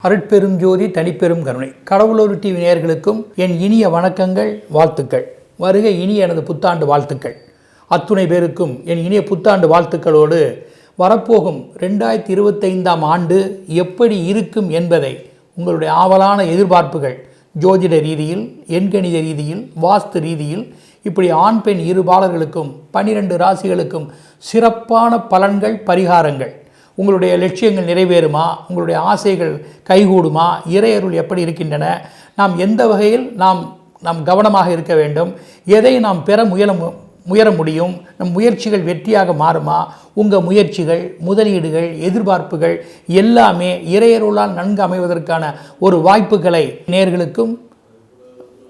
அருட்பெரும் ஜோதி தனிப்பெரும் கருணை. கடவுளொரு டிவி நேயர்களுக்கும் என் இனிய வணக்கங்கள், வாழ்த்துக்கள். வருக இனிய எனது புத்தாண்டு வாழ்த்துக்கள். அத்துணை பேருக்கும் என் இனிய புத்தாண்டு வாழ்த்துக்களோடு வரப்போகும் 2025ஆம் ஆண்டு எப்படி இருக்கும் என்பதை உங்களுடைய ஆவலான எதிர்பார்ப்புகள் ஜோதிட ரீதியில், எண்கணித ரீதியில், வாஸ்து ரீதியில், இப்படி ஆண் பெண் இருபாலர்களுக்கும் 12 ராசிகளுக்கும் சிறப்பான பலன்கள், பரிகாரங்கள், உங்களுடைய லட்சியங்கள் நிறைவேறுமா, உங்களுடைய ஆசைகள் கைகூடுமா, இறையருள் எப்படி இருக்கின்றன, நாம் எந்த வகையில் நாம் கவனமாக இருக்க வேண்டும், எதை நாம் பெற முயற முடியும், நம் முயற்சிகள் வெற்றியாக மாறுமா, உங்கள் முயற்சிகள், முதலீடுகள், எதிர்பார்ப்புகள் எல்லாமே இறையருளால் நன்கு அமைவதற்கான ஒரு வாய்ப்புகளை நேயர்களுக்கும்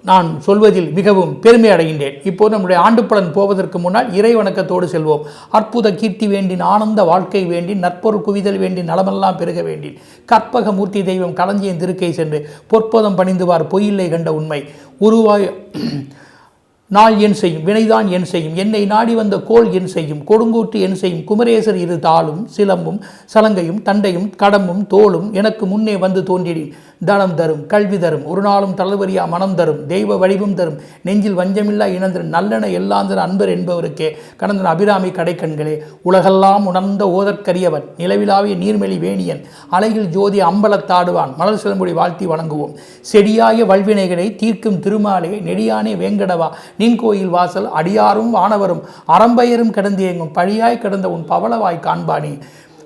நான் சொல்வதில் மிகவும் பெருமை அடைகின்றேன். இப்போது நம்முடைய ஆண்டு பலன் போவதற்கு முன்னால் இறை வணக்கத்தோடு செல்வோம். அற்புத கீர்த்தி வேண்டி, ஆனந்த வாழ்க்கை வேண்டி, நற்பொருள் குவிதல் வேண்டி, நலமெல்லாம் பெருக வேண்டி, கற்பக மூர்த்தி தெய்வம் களஞ்சியம் திருக்கை சென்று பொற்பதம் பணிந்துவார் பொய்யில்லை கண்ட உண்மை உருவாய் நாள் என் செய்யும், வினைதான் என் செய்யும், என்னை நாடி வந்த கோள் என் செய்யும், கொடுங்கூற்று என் செய்யும், குமரேசர் இரு தாளும் சிலம்பும் சலங்கையும் தண்டையும் கடம்பும் தோளும் எனக்கு முன்னே வந்து தோன்றிடின், தனம் தரும், கல்வி தரும், ஒரு நாளும் தளர்வரியா மனம் தரும், தெய்வ வடிவம் தரும், நெஞ்சில் வஞ்சமில்லா இனந்தரும், நல்லென எல்லாந்தர அன்பர் என்பவருக்கே கடந்த அபிராமி கடைக்கண்களே, உலகெல்லாம் உணர்ந்த ஓதற்கரியவன், நிலவிலாவிய நீர்மெளி வேணியன், அலையில் ஜோதி அம்பலத்தாடுவான், மலர் சிலம்புடி வாழ்த்தி வணங்குவோம். செடியாய வல்வினைகளை தீர்க்கும் திருமாலே, நெடியானே வேங்கடவா, நின் கோயில் வாசல், அடியாரும் வானவரும் அறம்பெயரும் கிடந்தேங்கும், பழியாய் கிடந்த உன் பவளவாய் காண்பானே,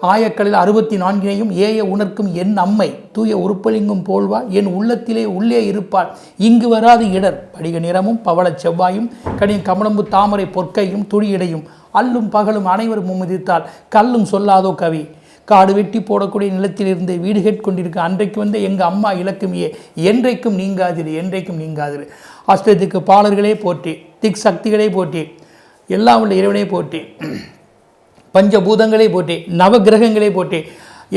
ஆயக்களில் 64 ஏய உணர்க்கும் என் அம்மை, தூய உருப்பலிங்கும் போல்வாள், என் உள்ளத்திலே உள்ளே இருப்பாள், இங்கு வராது இடர், படிக நிறமும் பவளச் செவ்வாயும் கடின கமலம்பு தாமரை பொற்கையும் துடியிடையும், அல்லும் பகலும் அனைவரும் மும்மிதித்தால் கல்லும் சொல்லாதோ கவி, காடு வெட்டி போடக்கூடிய நிலத்திலிருந்து வீடு கேட்கொண்டிருக்க அன்றைக்கு வந்த எங்கள் அம்மா இலக்குமியே, என்றைக்கும் நீங்காதிரு, என்றைக்கும் நீங்காதிரு. அஷ்டத்துக்கு பாலர்களே போற்றி, திக் சக்திகளே போற்றி, எல்லாம் உள்ள இறைவனை போற்றி, பஞ்சபூதங்களை போற்றி, நவகிரகங்களை போற்றி,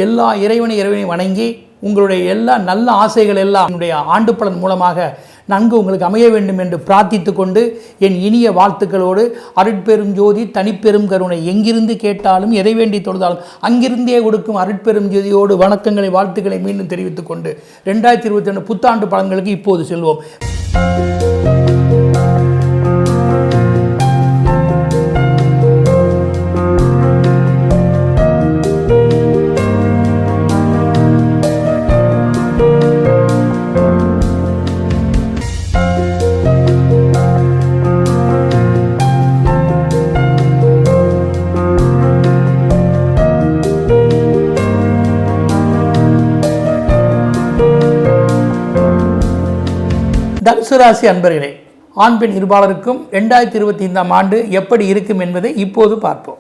எல்லா இறைவனை வணங்கி உங்களுடைய எல்லா நல்ல ஆசைகள் எல்லாம் என்னுடைய ஆண்டு பலன் மூலமாக நன்கு உங்களுக்கு அமைய வேண்டும் என்று பிரார்த்தித்து கொண்டு என் இனிய வாழ்த்துக்களோடு அருட்பெரும் ஜோதி தனிப்பெரும் கருணை எங்கிருந்து கேட்டாலும் எதை வேண்டி தொழுதாலும் அங்கிருந்தே கொடுக்கும் அருட்பெரும் ஜோதியோடு வணக்கங்களை, வாழ்த்துக்களை மீண்டும் தெரிவித்துக் கொண்டு 2022 புத்தாண்டு பலன்களுக்கு இப்போது செல்வோம். தனுசு ராசி அன்பர்களே, ஆண் பெண் இருபாலருக்கும் 2025ஆம் ஆண்டு எப்படி இருக்கும் என்பதை இப்போது பார்ப்போம்.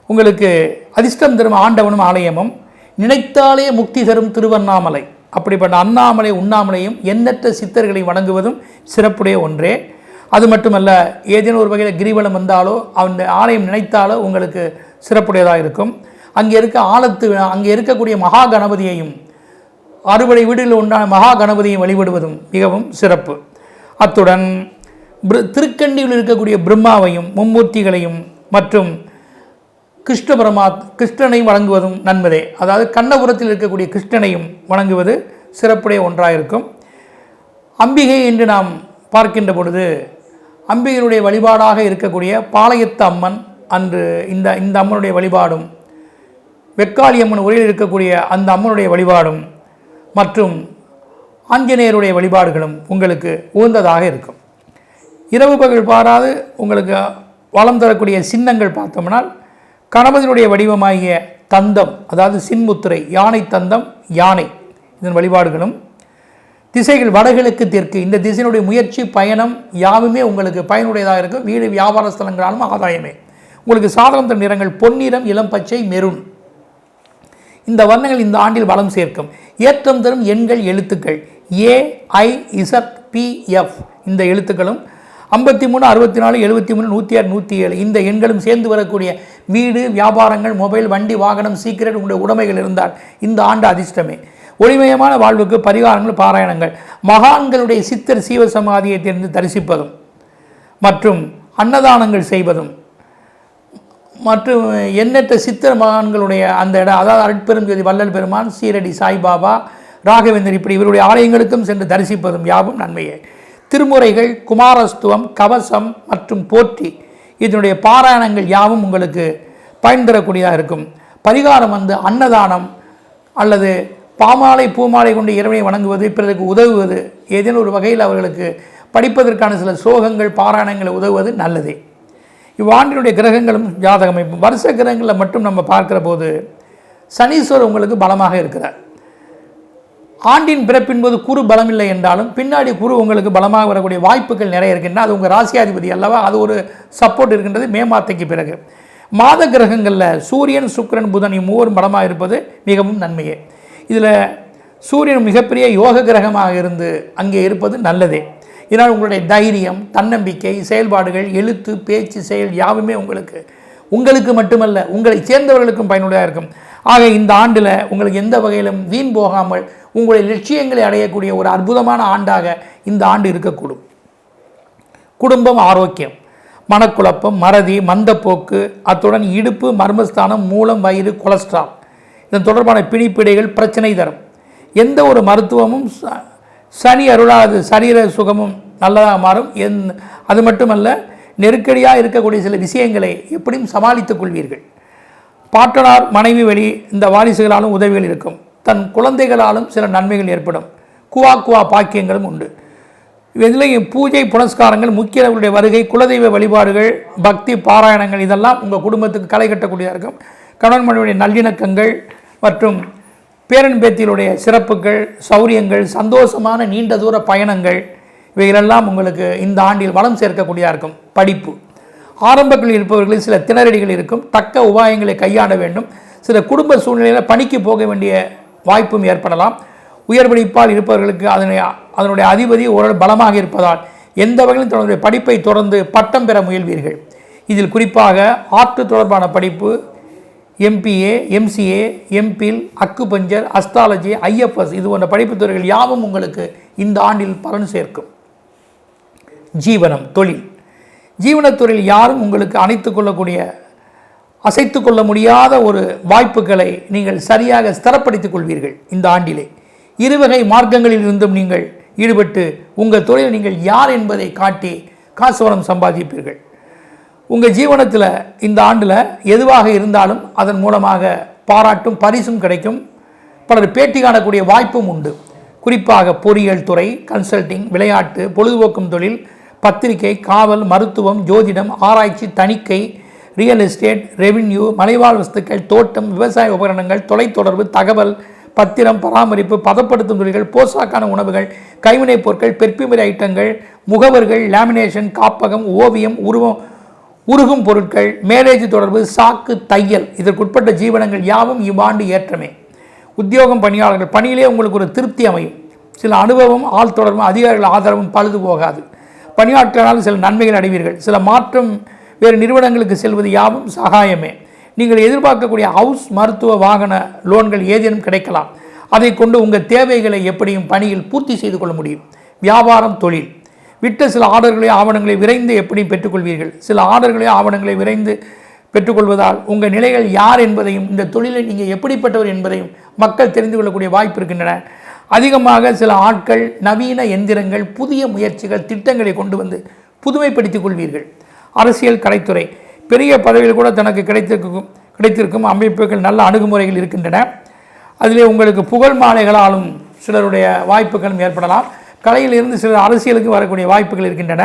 உங்களுக்கு அதிர்ஷ்டம் தரும் ஆண்டவனும் ஆலயமும், நினைத்தாலே முக்தி தரும் திருவண்ணாமலை, அப்படிப்பட்ட அண்ணாமலை உண்ணாமலையும் எண்ணற்ற சித்தர்களை வணங்குவதும் சிறப்புடைய ஒன்றே. அது மட்டுமல்ல, ஏதேனும் ஒரு வகையில் கிரிவலம் வந்தாலோ அந்த ஆலயம் நினைத்தாலோ உங்களுக்கு சிறப்புடையதாக இருக்கும். அங்கே இருக்கக்கூடிய மகா கணபதியையும், அறுபடை வீடுகளில் உண்டான மகா கணபதியை வழிபடுவதும் மிகவும் சிறப்பு. அத்துடன் திருக்கண்டியில் இருக்கக்கூடிய பிரம்மாவையும் மும்மூர்த்திகளையும் மற்றும் கிருஷ்ணனை வணங்குவதும் நன்மதே. அதாவது கண்ணபுரத்தில் இருக்கக்கூடிய கிருஷ்ணனையும் வணங்குவது சிறப்புடைய ஒன்றாக இருக்கும். அம்பிகை என்று நாம் பார்க்கின்ற பொழுது அம்பிகையினுடைய வழிபாடாக இருக்கக்கூடிய பாளையத்து அம்மன், அன்று இந்த அம்மனுடைய வழிபாடும், வெக்காளி அம்மன் உரையில் இருக்கக்கூடிய அந்த அம்மனுடைய வழிபாடும் மற்றும் ஆஞ்சநேயருடைய வழிபாடுகளும் உங்களுக்கு உகந்ததாக இருக்கும். இரவு பகல் பாராது உங்களுக்கு வளம் தரக்கூடிய சின்னங்கள் பார்த்தோம்னால், கணபதியினுடைய வடிவமாகிய தந்தம், அதாவது சின்முத்திரை, யானை தந்தம், யானை, இதன் வழிபாடுகளும், திசைகள் வடகிழக்கு தெற்கு, இந்த திசையினுடைய முயற்சி பயணம் யாவுமே உங்களுக்கு பயனுடையதாக இருக்கும். வீடு வியாபார ஸ்தலங்களாலும் ஆதாயமே. உங்களுக்கு சாதகம் தரும் நிறங்கள் பொன்னிறம், இளம் பச்சை, மெரூன், இந்த வர்ணங்கள் இந்த ஆண்டில் பலம் சேர்க்கும். ஏற்றம் தரும் எண்கள், எழுத்துக்கள் AIZPF, இந்த எழுத்துக்களும் 53, 64, 73, 106, 107 இந்த எண்களும் சேர்ந்து வரக்கூடிய வீடு, வியாபாரங்கள், மொபைல், வண்டி, வாகனம், சீக்கிரம் உங்களுடைய உடைமைகள் இருந்தால் இந்த ஆண்டு அதிர்ஷ்டமே. ஒளிமயமான வாழ்வுக்கு பரிகாரங்கள், பாராயணங்கள், மகான்களுடைய சித்தர் சீவசமாதியை தெரிந்து தரிசிப்பதும் மற்றும் அன்னதானங்கள் செய்வதும் மற்றும் எண்ணற்ற சித்தர் மகான்களுடைய அந்த இடம், அதாவது அருட்பெரும் ஜோதி வள்ளல் பெருமான், சீரடி சாய்பாபா, ராகவேந்தர் இப்படி இவருடைய ஆலயங்களுக்கும் சென்று தரிசிப்பதும் யாவும் நன்மையே. திருமுறைகள், குமாரஸ்துவம், கவசம் மற்றும் போற்றி இதனுடைய பாராயணங்கள் யாவும் உங்களுக்கு பயன் தரக்கூடியதாக இருக்கும். பரிகாரம் அன்னதானம் அல்லது பாமாலை பூமாலை கொண்டு இறைவனை வணங்குவது, பிறருக்கு உதவுவது, ஏதேனும் ஒரு வகையில் அவர்களுக்கு படிப்பதற்கான சில ஸ்லோகங்கள் பாராயணங்களை உதவுவது நல்லதே. இவ்வாண்டினுடைய கிரகங்களும் ஜாதக அமைப்பும் வருஷ கிரகங்களில் மட்டும் நம்ம பார்க்கிற போது சனீஸ்வரர் உங்களுக்கு பலமாக இருக்கிறார். ஆண்டின் பிறப்பின் போது குரு பலமில்லை என்றாலும் பின்னாடி குரு உங்களுக்கு பலமாக வரக்கூடிய வாய்ப்புகள் நிறைய இருக்கின்றன. அது உங்கள் ராசியாதிபதி அல்லவா, அது ஒரு சப்போர்ட் இருக்கின்றது மே மாதத்துக்கு பிறகு. மாத கிரகங்களில் சூரியன், சுக்கிரன், புதன் இம்மூவரும் பலமாக இருப்பது மிகவும் நன்மையே. இதில் சூரியன் மிகப்பெரிய யோக கிரகமாக இருந்து அங்கே இருப்பது நல்லதே. இதனால் உங்களுடைய தைரியம், தன்னம்பிக்கை, செயல்பாடுகள், எழுத்து, பேச்சு, செயல் யாவுமே உங்களுக்கு மட்டுமல்ல உங்களை சேர்ந்தவர்களுக்கும் பயனுள்ளதாக இருக்கும். ஆக இந்த ஆண்டில் உங்களுக்கு எந்த வகையிலும் வீண் போகாமல் உங்களுடைய லட்சியங்களை அடையக்கூடிய ஒரு அற்புதமான ஆண்டாக இந்த ஆண்டு இருக்கக்கூடும். குடும்பம், ஆரோக்கியம், மனக்குழப்பம், மறதி, மந்தப்போக்கு, அத்துடன் இடுப்பு, மர்மஸ்தானம், மூலம், வயிறு, கொலஸ்ட்ரால் இதன் தொடர்பான பிணிப்பிடைகள் பிரச்சனை தரும். எந்த ஒரு மருத்துவமும் சனி அருளாது சரீர சுகமும் நல்லதாக மாறும். அது மட்டுமல்ல, நெருக்கடியாக இருக்கக்கூடிய சில விஷயங்களை எப்படியும் சமாளித்துக் கொள்வீர்கள். பாட்டனார், மனைவி வழி இந்த வாரிசுகளாலும் உதவிகள் இருக்கும். தன் குழந்தைகளாலும் சில நன்மைகள் ஏற்படும். குவா பாக்கியங்களும் உண்டு. இதில் பூஜை புனஸ்காரங்கள், முக்கியவர்களுடைய வருகை, குலதெய்வ வழிபாடுகள், பக்தி பாராயணங்கள் இதெல்லாம் உங்கள் குடும்பத்துக்கு களை கட்டக்கூடியதாக இருக்கும். கணவன் மனைவியுடைய நல்லிணக்கங்கள் மற்றும் பேரன் பேத்திகளுடைய சிறப்புகள், சௌரியங்கள், சந்தோஷமான நீண்ட தூர பயணங்கள் இவைகளெல்லாம் உங்களுக்கு இந்த ஆண்டில் வளம் சேர்க்கக்கூடியதாக இருக்கும். படிப்பு, ஆரம்பத்தில் இருப்பவர்களில் சில திணறடிகள் இருக்கும். தக்க உபாயங்களை கையாள வேண்டும். சில குடும்ப சூழ்நிலையில் பணிக்கு போக வேண்டிய வாய்ப்பும் ஏற்படலாம். உயர்படிப்பால் இருப்பவர்களுக்கு அதனுடைய அதிபதி ஒரு பலமாக இருப்பதால் எந்த வகையிலும் தன்னுடைய படிப்பை தொடர்ந்து பட்டம் பெற முயல்வீர்கள். இதில் குறிப்பாக ஆர்ட் தொடர்பான படிப்பு, MPA, MCA, MPhil, acupuncture, astrology, IFS இது போன்ற படிப்பு துறைகள் யாவும் உங்களுக்கு இந்த ஆண்டில் பலன் சேர்க்கும். ஜீவனம், தொழில், ஜீவனத்துறையில் யாரும் உங்களுக்கு அசைத்து கொள்ள முடியாத ஒரு வாய்ப்புகளை நீங்கள் சரியாக ஸ்திரப்படுத்திக் கொள்வீர்கள். இந்த ஆண்டிலே இருவகை மார்க்கங்களில் இருந்தும் நீங்கள் ஈடுபட்டு உங்கள் தொழில் நீங்கள் யார் என்பதை காட்டி காசுவரம் சம்பாதிப்பீர்கள். உங்கள் ஜீவனத்தில் இந்த ஆண்டில் எதுவாக இருந்தாலும் அதன் மூலமாக பாராட்டும் பரிசும் கிடைக்கும். பலர் பேட்டி காணக்கூடிய வாய்ப்பும் உண்டு. குறிப்பாக பொறியியல் துறை, கன்சல்டிங், விளையாட்டு, பொழுதுபோக்கும் தொழில், பத்திரிகை, காவல், மருத்துவம், ஜோதிடம், ஆராய்ச்சி, தணிக்கை, ரியல் எஸ்டேட், ரெவின்யூ, மலைவாழ் வஸ்துக்கள், தோட்டம், விவசாய உபகரணங்கள், தொலைத்தொடர்பு, தகவல், பத்திரம், பராமரிப்பு, பதப்படுத்தும் தொழில்கள், போசாக்கான உணவுகள், கைவினைப் பொருட்கள், பெர்ஃப்யூமரி ஐட்டங்கள், முகவர்கள், லேமினேஷன், காப்பகம், ஓவியம், உருகும் பொருட்கள், மேரேஜ் தொடர்பு, சாக்கு, தையல் இதற்குட்பட்ட ஜீவனங்கள் யாவும் இவ்வாண்டு ஏற்றமே. உத்தியோகம், பணியாளர்கள் பணியிலே உங்களுக்கு ஒரு திருப்தி அமையும். சில அனுபவம், ஆள் தொடர்பும், அதிகாரிகள் ஆதரவும் பழுது போகாது. பணியாற்றலால் சில நன்மைகள் அடைவீர்கள். சில மாற்றம் வேறு நிறுவனங்களுக்கு செல்வது யாவும் சகாயமே. நீங்கள் எதிர்பார்க்கக்கூடிய ஹவுஸ், மருத்துவ, வாகன லோன்கள் ஏதேனும் கிடைக்கலாம். அதை கொண்டு உங்கள் தேவைகளை எப்படியும் பணியில் பூர்த்தி செய்து கொள்ள முடியும். வியாபாரம், தொழில், விட்ட சில ஆர்டர்களையோ ஆவணங்களை விரைந்து எப்படியும் பெற்றுக்கொள்வீர்கள். சில ஆர்டர்களையோ ஆவணங்களை விரைந்து பெற்றுக்கொள்வதால் உங்கள் நிலைகள் யார் என்பதையும் இந்த தொழிலை நீங்கள் எப்படிப்பட்டவர் என்பதையும் மக்கள் தெரிந்து கொள்ளக்கூடிய வாய்ப்பு இருக்கின்றன. அதிகமாக சில ஆட்கள், நவீன எந்திரங்கள், புதிய முயற்சிகள், திட்டங்களை கொண்டு வந்து புதுமைப்படுத்திக் கொள்வீர்கள். அரசியல், கலைத்துறை பெரிய பதவியில் கூட தனக்கு கிடைத்திருக்கும் அமைப்புகள், நல்ல அணுகுமுறைகள் இருக்கின்றன. அதிலே உங்களுக்கு புகழ் மாலைகளாலும் சிலருடைய வாய்ப்புகளும் ஏற்படலாம். கலையில் இருந்து சிலர் அரசியலுக்கு வரக்கூடிய வாய்ப்புகள் இருக்கின்றன.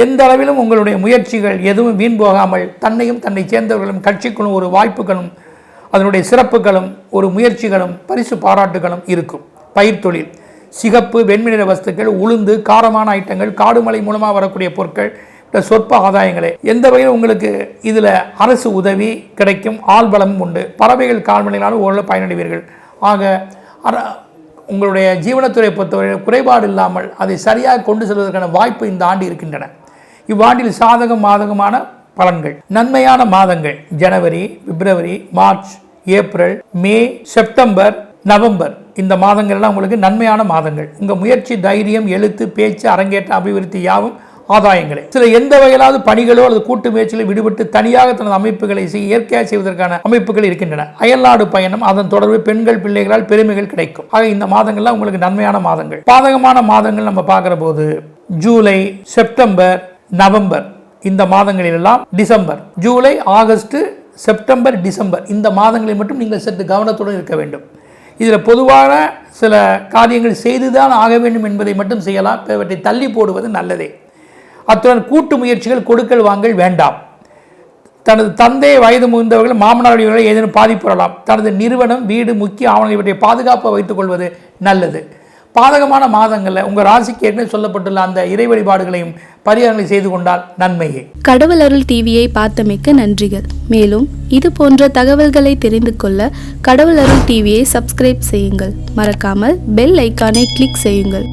எந்த அளவிலும் உங்களுடைய முயற்சிகள் எதுவும் வீண் போகாமல் தன்னையும் தன்னை சேர்ந்தவர்களும் கட்சிக்குள்ளும் ஒரு வாய்ப்புகளும் அதனுடைய சிறப்புகளும் ஒரு முயற்சிகளும் பரிசு பாராட்டுகளும் இருக்கும். பயிர் தொழில், சிகப்பு, வெண்மை வஸ்துக்கள், உளுந்து, காரமான ஐட்டங்கள், காடுமலை மூலமாக வரக்கூடிய பொருட்கள், சொற்ப ஆதாயங்களே. எந்த வகையில் உங்களுக்கு இதில் அரசு உதவி கிடைக்கும். ஆள் பலமும் உண்டு. பறவைகள், கால்மலையினாலும் ஓரளவு பயனடைவீர்கள். ஆக உங்களுடைய ஜீவனத்துறை பொறுத்தவரை குறைபாடு இல்லாமல் அதை சரியாக கொண்டு செல்வதற்கான வாய்ப்பு இந்த ஆண்டு இருக்கின்றன. இவ்வாண்டில் சாதகமான பலன்கள், நன்மையான மாதங்கள் ஜனவரி, பிப்ரவரி, மார்ச், ஏப்ரல், மே, செப்டம்பர், நவம்பர் இந்த மாதங்கள்லாம் உங்களுக்கு நன்மையான மாதங்கள். உங்கள் முயற்சி, தைரியம், எழுத்து, பேச்சு, அரங்கேற்ற, அபிவிருத்தி யாவும் ஆதாயங்களை. சில எந்த வகையிலாவது பணிகளோ அல்லது கூட்டு முயற்சிகளில் விடுபட்டு தனியாக தனது அமைப்புகளை இயற்கையாக செய்வதற்கான அமைப்புகள் இருக்கின்றன. அயல்நாடு பயணம், அதன் தொடர்பு, பெண்கள் பிள்ளைகளால் பெருமைகள் கிடைக்கும். ஆக இந்த மாதங்கள்லாம் உங்களுக்கு நன்மையான மாதங்கள். பாதகமான மாதங்கள் நம்ம பார்க்கிற போது ஜூலை, செப்டம்பர், நவம்பர் இந்த மாதங்களிலெல்லாம், December, July, August, September, December இந்த மாதங்களில் மட்டும் நீங்கள் சற்று கவனத்துடன் இருக்க வேண்டும். இதில் பொதுவான சில காரியங்கள் செய்துதான் ஆக வேண்டும் என்பதை மட்டும் செய்யலாம். இவற்றை தள்ளி போடுவது நல்லதே. அத்துடன் கூட்டு முயற்சிகள், கொடுக்கல் வாங்கல் வேண்டாம். தனது தந்தை, வயது முதிர்ந்தவர்கள், மாமனார் ஏதேனும் பாதிப்பு வரலாம். தனது நிறுவனம், வீடு, முக்கிய ஆவணங்கள் இவற்றை பாதுகாப்பாக வைத்துக் கொள்வது நல்லது. பாதகமான மாதங்களில் உங்கள் ராசிக்கு ஏற்கனவே சொல்லப்பட்டுள்ள அந்த இறை வழிபாடுகளையும் பரிகாரங்களை செய்து கொண்டால் நன்மையே. கடவுள் அருள் டிவியை பார்த்தமைக்கு நன்றிகள். மேலும் இது போன்ற தகவல்களை தெரிந்து கொள்ள கடவுள் அருள் டிவியை சப்ஸ்கிரைப் செய்யுங்கள். மறக்காமல் பெல் ஐக்கானை கிளிக் செய்யுங்கள்.